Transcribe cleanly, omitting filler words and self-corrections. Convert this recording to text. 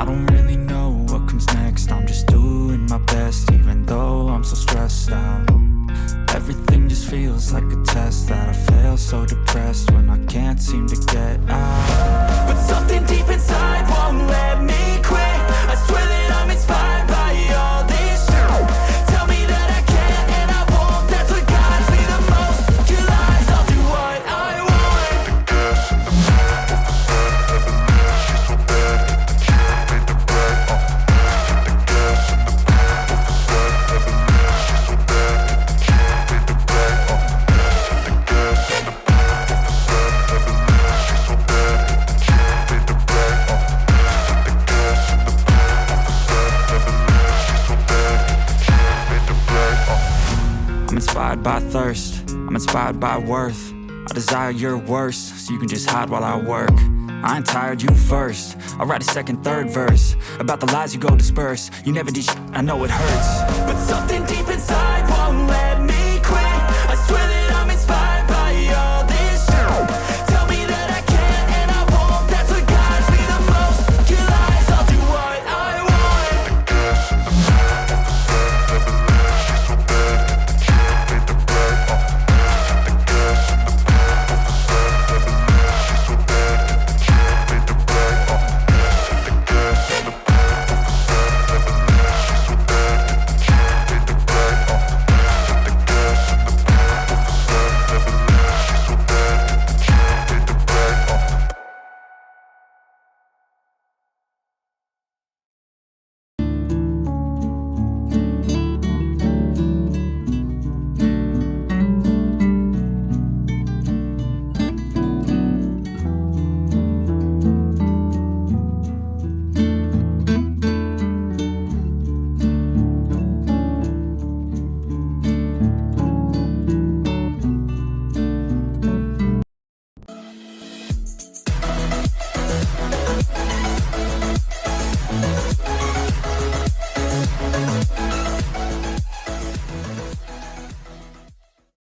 I don't really know what comes next. I'm just doing my best, even though I'm so stressed out. Everything just feels like a test that I fail, so depressed when I can't seem to get out. But something deep inside won't let me quit. I swear that I'm inspired by all this shit. Tell me that I can and I won't. That's what guides me the most. Your lies, I'll do what I want. I'm inspired by thirst, I'm inspired by worth. I desire your worst, so you can just hide while I work. I ain't tired, you first. I'll write a second, third verse about the lies you go disperse. You never did shit, I know it hurts. But something deep inside